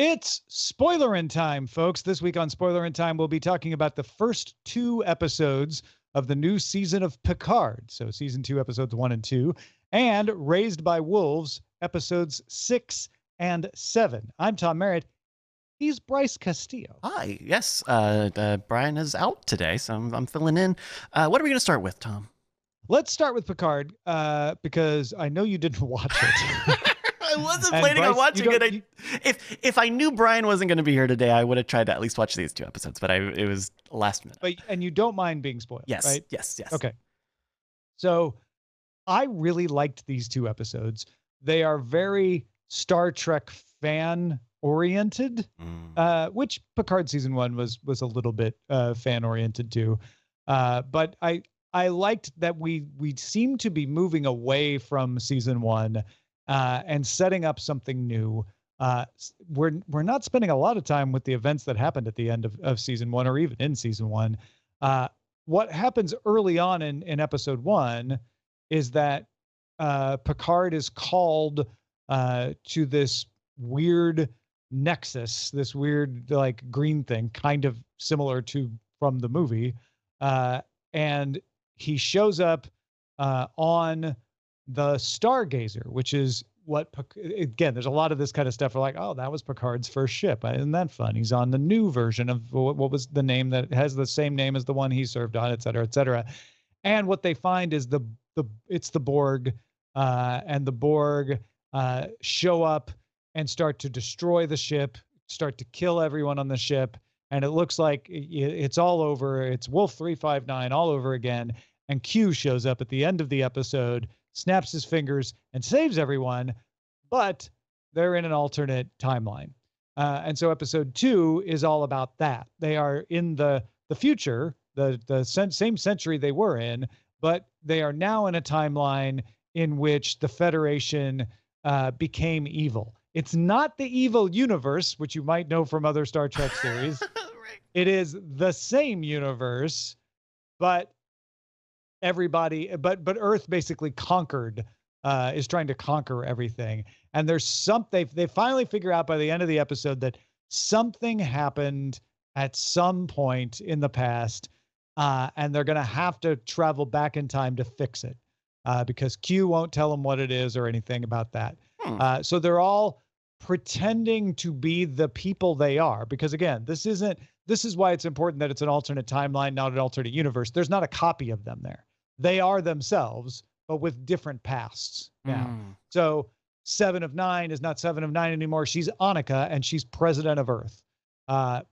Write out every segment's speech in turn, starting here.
It's Spoilerin time, folks. This week on Spoilerin time, we'll be talking about the first two episodes of the new season of Picard. So season 2, episodes 1 and 2, and Raised by Wolves, episodes 6 and 7. I'm Tom Merritt. He's Bryce Castillo. Hi. Yes, Brian is out today, so I'm filling in. What are we going to start with, Tom? Let's start with Picard, because I know you didn't watch it. I wasn't planning on watching it. If I knew Brian wasn't going to be here today, I would have tried to at least watch these two episodes, but it was last minute. And you don't mind being spoiled, yes, right? Yes. Okay. So I really liked these two episodes. They are very Star Trek fan oriented, which Picard season 1 was a little bit fan oriented too. But I liked that we seemed to be moving away from season 1 and setting up something new. We're not spending a lot of time with the events that happened at the end of season 1 or even in season 1. What happens early on in episode 1 is that Picard is called to this weird nexus, this weird like green thing, kind of similar to from the movie, and he shows up on the Stargazer, which is what, again, there's a lot of this kind of stuff. We're like, oh, that was Picard's first ship. Isn't that fun? He's on the new version of what was the name that has the same name as the one he served on, et cetera, et cetera. And what they find is it's the Borg, and the Borg show up and start to destroy the ship, start to kill everyone on the ship. And it looks like it's all over. It's Wolf 359 all over again. And Q shows up at the end of the episode, snaps his fingers and saves everyone, but they're in an alternate timeline. And so episode 2 is all about that. They are in the future, the same century they were in, but they are now in a timeline in which the Federation became evil. It's not the evil universe, which you might know from other Star Trek series. Right. It is the same universe, but Earth basically is trying to conquer everything. And there's they finally figure out by the end of the episode that something happened at some point in the past, and they're going to have to travel back in time to fix it, because Q won't tell them what it is or anything about that. So they're all pretending to be the people they are, because again, this is why it's important that it's an alternate timeline, not an alternate universe. There's not a copy of them there. They are themselves, but with different pasts now. So 7 of 9 is not 7 of 9 anymore. She's Annika, and she's president of Earth.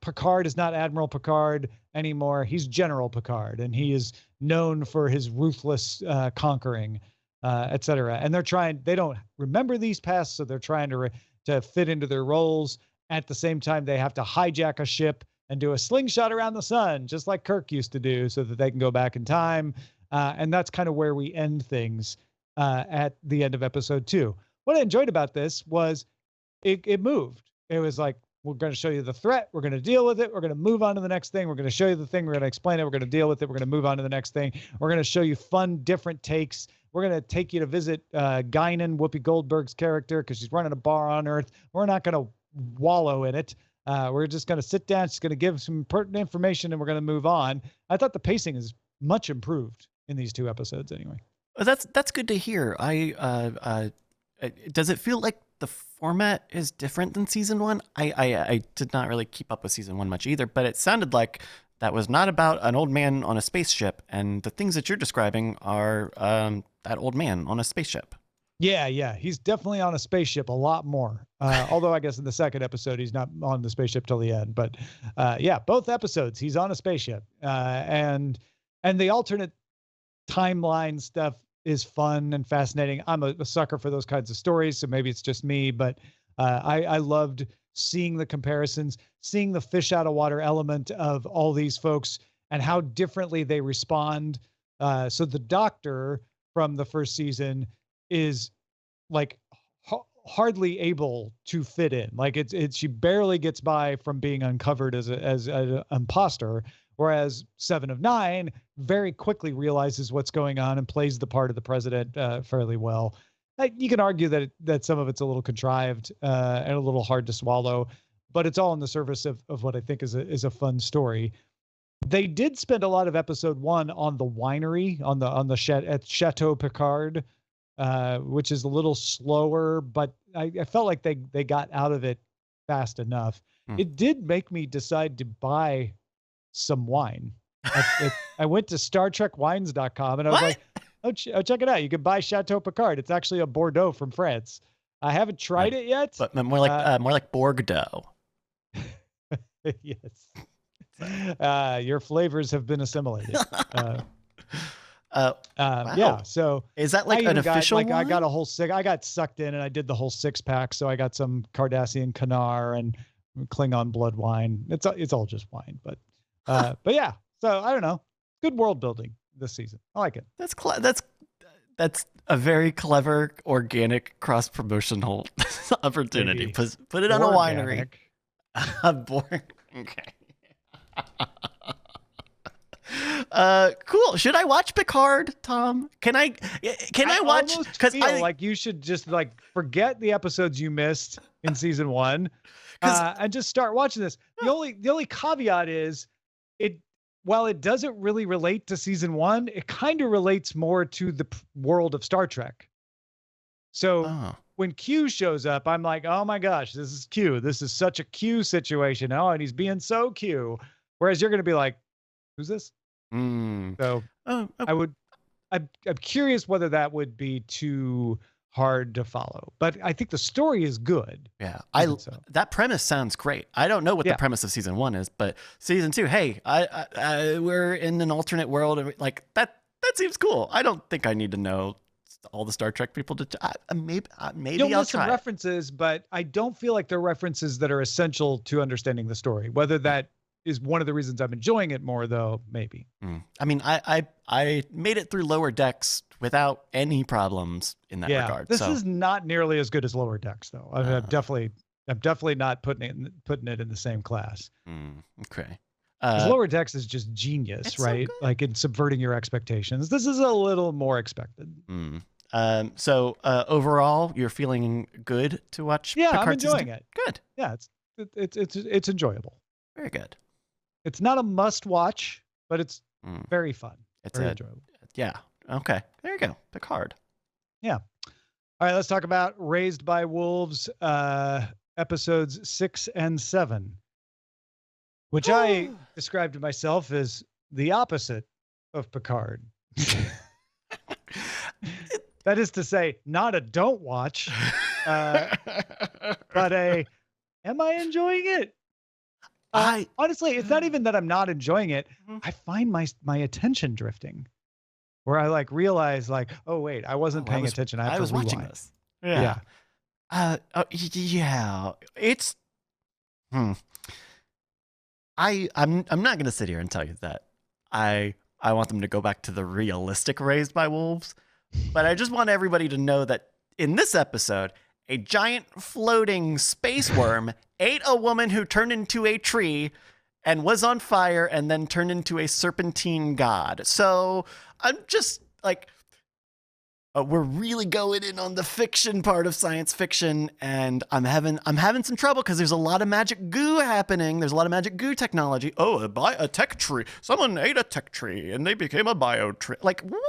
Picard is not Admiral Picard anymore. He's General Picard, and he is known for his ruthless conquering, et cetera. And they don't remember these pasts, so they're trying to fit into their roles. At the same time, they have to hijack a ship and do a slingshot around the sun, just like Kirk used to do, so that they can go back in time. And that's kind of where we end things at the end of episode 2. What I enjoyed about this was it moved. It was like, we're going to show you the threat. We're going to deal with it. We're going to move on to the next thing. We're going to show you the thing. We're going to explain it. We're going to deal with it. We're going to move on to the next thing. We're going to show you fun, different takes. We're going to take you to visit Guinan, Whoopi Goldberg's character, because she's running a bar on Earth. We're not going to wallow in it. We're just going to sit down. She's going to give some pertinent information, and we're going to move on. I thought the pacing is much improved in these two episodes anyway. That's good to hear. Does it feel like the format is different than season 1? I did not really keep up with season 1 much either, but it sounded like that was not about an old man on a spaceship, and the things that you're describing are that old man on a spaceship. Yeah. He's definitely on a spaceship a lot more. Although I guess in the second episode, he's not on the spaceship till the end. But yeah, both episodes, he's on a spaceship. And the alternate timeline stuff is fun and fascinating. I'm a sucker for those kinds of stories, so maybe it's just me, but I loved seeing the comparisons, seeing the fish out of water element of all these folks and how differently they respond. So the doctor from the first season is like hardly able to fit in. Like she barely gets by from being uncovered as an imposter, whereas 7 of 9 very quickly realizes what's going on and plays the part of the president fairly well. You can argue that some of it's a little contrived and a little hard to swallow, but it's all in the service of what I think is a fun story. They did spend a lot of episode 1 on the winery at Chateau Picard, which is a little slower, but I felt like they got out of it fast enough. It did make me decide to buy some wine. I went to StarTrekWines.com and I was like, oh, check it out. You can buy Chateau Picard. It's actually a Bordeaux from France. I haven't tried it yet. But more like Bordeaux. Yes. Your flavors have been assimilated. Wow. Yeah. So is that like an official wine? I got sucked in and I did the whole 6-pack. So I got some Cardassian Canar and Klingon blood wine. It's all just wine, but yeah. So I don't know. Good world building this season. I like it. That's a very clever organic cross promotional opportunity. Put it on a winery. Okay. Cool. Should I watch Picard, Tom? Can I watch? Because like you should just like forget the episodes you missed in season 1, and just start watching this. The only caveat is while it doesn't really relate to season 1, it kind of relates more to the world of Star Trek. So when Q shows up, I'm like, oh my gosh, this is Q. This is such a Q situation. Oh, and he's being so Q. Whereas you're going to be like, who's this? So I'm curious whether that would be too hard to follow, but I think the story is good. Yeah. That premise sounds great. I don't know what the premise of season 1 is, but season 2, hey, we're in an alternate world, and like that seems cool. I don't think I need to know all the Star Trek people maybe You'll I'll miss try some references, but I don't feel like they're references that are essential to understanding the story. Whether that is one of the reasons I'm enjoying it more, though, maybe. I mean, I made it through Lower Decks without any problems in that regard. This is not nearly as good as Lower Decks, though. I'm definitely not putting it in the same class. Okay. Lower Decks is just genius, right? So like in subverting your expectations. This is a little more expected. So overall, you're feeling good to watch? Yeah, Picard I'm enjoying it. Good. Yeah, it's enjoyable. Very good. It's not a must watch, but it's very fun. It's very enjoyable. Yeah. Okay. There you go. Picard. Yeah. All right. Let's talk about Raised by Wolves, episodes 6 and 7, which I described to myself as the opposite of Picard. That is to say, not a don't watch, but am I enjoying it? Honestly, it's not even that I'm not enjoying it. I find my attention drifting, where I like realize like, oh wait, I wasn't paying attention. I was watching this. Yeah. Yeah. It's. I'm not gonna sit here and tell you that I want them to go back to the realistic Raised by Wolves, but I just want everybody to know that in this episode, a giant floating space worm ate a woman who turned into a tree and was on fire and then turned into a serpentine god. So I'm just like, we're really going in on the fiction part of science fiction, and I'm having some trouble because there's a lot of magic goo happening. There's a lot of magic goo technology. Oh, a tech tree. Someone ate a tech tree and they became a bio tree. Like, what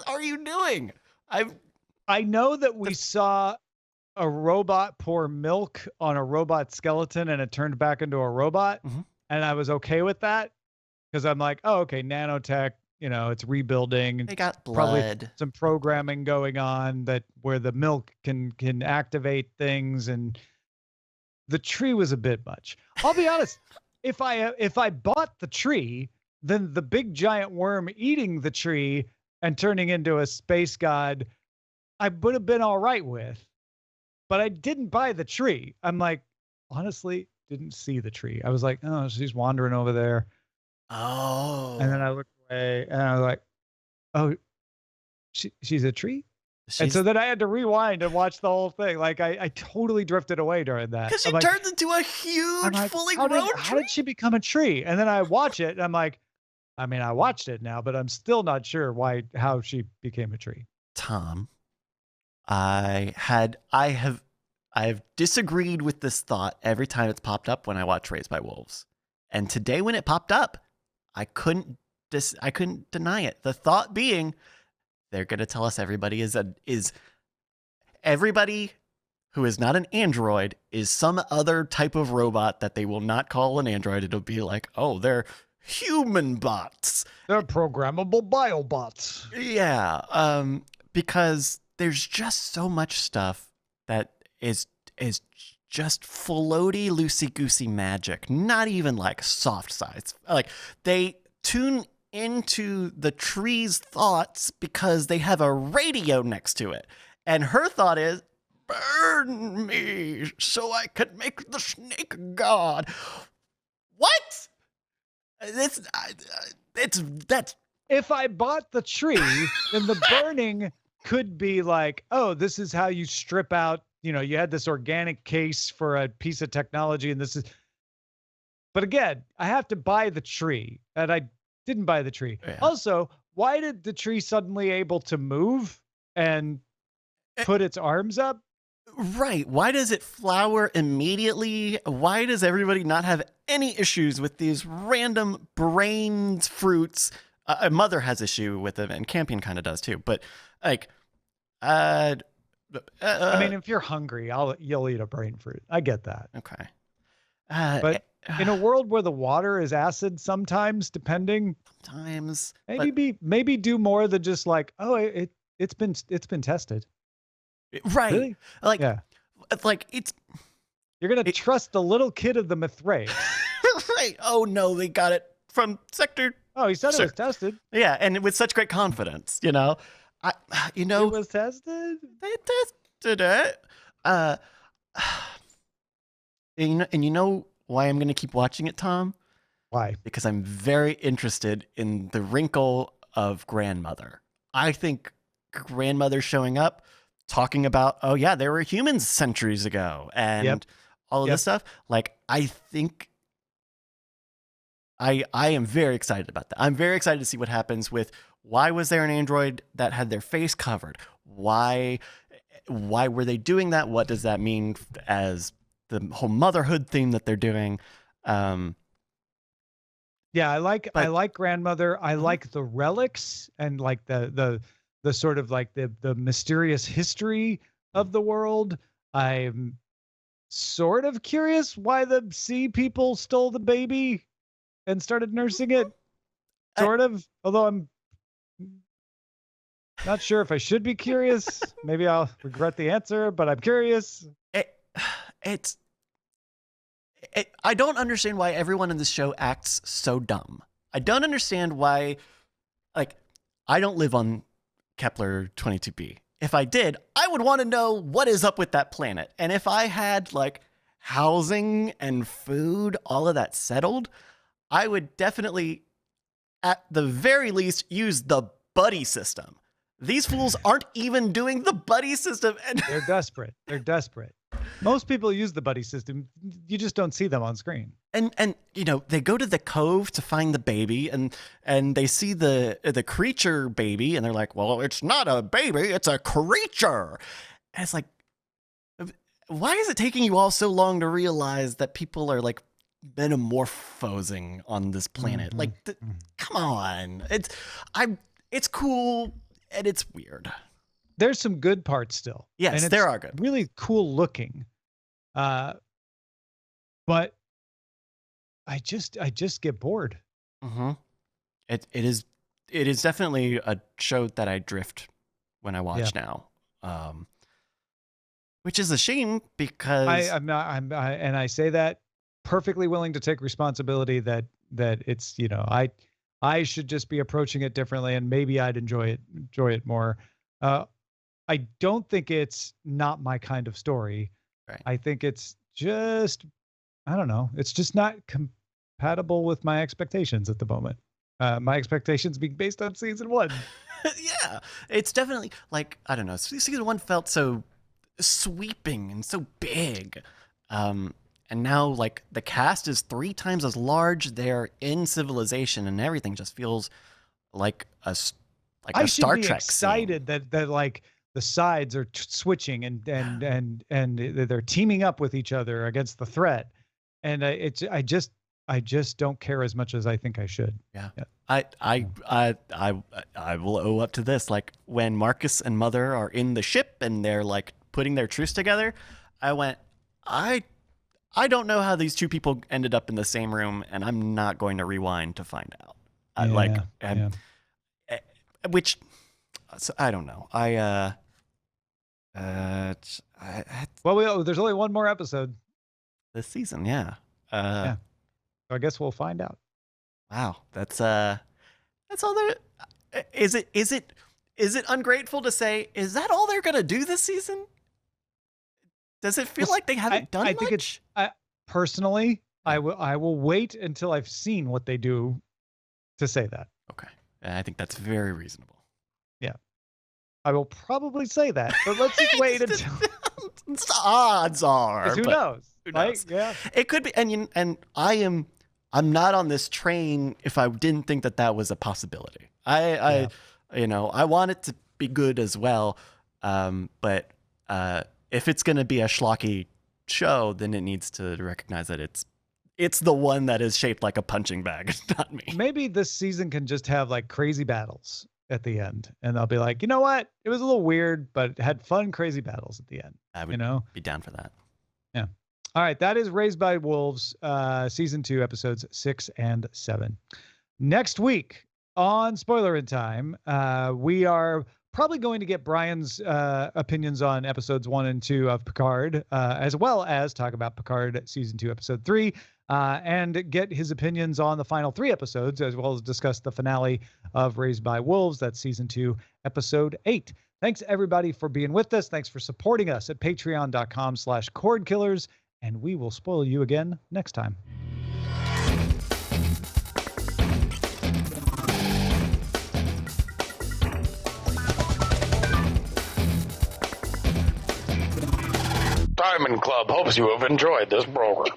are you doing? I know that we saw a robot pour milk on a robot skeleton and it turned back into a robot. And I was okay with that because I'm like, oh, okay, nanotech, it's rebuilding. They got blood. Probably some programming going on where the milk can activate things, and the tree was a bit much. I'll be honest, if I bought the tree, then the big giant worm eating the tree and turning into a space god, I would have been all right with. But I didn't buy the tree. I'm like, honestly, didn't see the tree. I was like, oh, she's wandering over there. Oh. And then I looked away and I was like, oh, she's a tree? And so then I had to rewind and watch the whole thing. Like I totally drifted away during that. Because she turns into a huge, fully grown tree. How did she become a tree? And then I watch it and I'm like, I watched it now, but I'm still not sure how she became a tree. Tom, I have I've disagreed with this thought every time it's popped up when I watch Raised by Wolves. And today when it popped up, I couldn't deny it. The thought being, they're going to tell us everybody is everybody who is not an android is some other type of robot that they will not call an android. It'll be like, oh, they're human bots. They're programmable biobots. Yeah, because there's just so much stuff that is just floaty, loosey-goosey magic. Not even like soft sides. Like they tune into the tree's thoughts because they have a radio next to it. And her thought is, burn me so I could make the snake god. What? That's If I bought the tree, then the burning could be like, oh, this is how you strip out, you had this organic case for a piece of technology, and this is. But again, I have to buy the tree, and I didn't buy the tree. Yeah. Also, why did the tree suddenly able to move and put its arms up? Right. Why does it flower immediately? Why does everybody not have any issues with these random brains fruits? A mother has issue with them, and Campion kind of does too. But like, I mean, if you're hungry, you'll eat a brain fruit. I get that. Okay. But in a world where the water is acid, sometimes, depending, maybe do more than just like, oh, it's been tested. Right. Really? Like, yeah. Like it's. You're gonna trust the little kid of the Mithraeus. Right. Oh no, they got it from Sector. Oh, he said it was tested. Yeah, and with such great confidence, It was tested. They tested it. And you know why I'm going to keep watching it, Tom? Why? Because I'm very interested in the wrinkle of grandmother. I think grandmother showing up, talking about, oh yeah, there were humans centuries ago, and all of this stuff. Like, I think I am very excited about that. I'm very excited to see what happens with why was there an android that had their face covered? Why were they doing that? What does that mean as the whole motherhood theme that they're doing? Yeah, I like grandmother. I like the relics and like the sort of like the mysterious history of the world. I'm sort of curious why the sea people stole the baby and started nursing it. Sort of, although I'm not sure if I should be curious. Maybe I'll regret the answer, but I'm curious. I don't understand why everyone in this show acts so dumb. I don't understand why, like, I don't live on Kepler 22b. If I did, I would want to know what is up with that planet. And if I had, like, housing and food, all of that settled, I would definitely, at the very least, use the buddy system. These fools aren't even doing the buddy system. And They're desperate. Most people use the buddy system. You just don't see them on screen. And they go to the cove to find the baby, and they see the creature baby, and they're like, well, it's not a baby, it's a creature. And it's like, why is it taking you all so long to realize that people are like metamorphosing on this planet? Mm-hmm. Like, come on. It's cool, and it's weird. There's some good parts still. Yes, and there are good. Really cool looking. But I just get bored. Mm-hmm. It is definitely a show that I drift when I watch now. Which is a shame because I'm not, and I say that perfectly willing to take responsibility that it's, I should just be approaching it differently, and maybe I'd enjoy it more. I don't think it's not my kind of story. Right. I think it's just, I don't know. It's just not compatible with my expectations at the moment. My expectations being based on season 1. Yeah, it's definitely like, I don't know. Season 1 felt so sweeping and so big. And now like the cast is 3 times as large. They're in civilization, and everything just feels like a Star Trek excited scene. that like the sides are switching and they're teaming up with each other against the threat. And I just don't care as much as I think I should. Yeah. I will owe up to this. Like when Marcus and Mother are in the ship and they're like putting their truce together, I went, I don't know how these two people ended up in the same room, and I'm not going to rewind to find out. Which, so I don't know. Well, there's only one more episode this season. Yeah. So I guess we'll find out. Wow. That's all there. Is it ungrateful to say, is that all they're going to do this season? Does it feel like they haven't done much? I think it's personally, I will wait until I've seen what they do to say that. Okay. I think that's very reasonable. Yeah. I will probably say that, but let's just wait until odds are. Who knows? Who knows? Right? Yeah. It could be, and I'm not on this train if I didn't think that was a possibility. I want it to be good as well. But if it's going to be a schlocky show, then it needs to recognize that it's the one that is shaped like a punching bag, not me. Maybe this season can just have like crazy battles at the end, and I'll be like, you know what? It was a little weird, but it had fun, crazy battles at the end. I would be down for that. Yeah. All right. That is Raised by Wolves, season 2, episodes 6 and 7. Next week on Spoilerin Time, we are probably going to get Brian's opinions on episodes 1 and 2 of Picard, as well as talk about Picard season 2, episode 3, and get his opinions on the final 3 episodes, as well as discuss the finale of Raised by Wolves. That's season 2, episode 8. Thanks everybody for being with us. Thanks for supporting us at patreon.com/Cordkillers, and we will spoil you again next time. Diamond Club hopes you have enjoyed this program.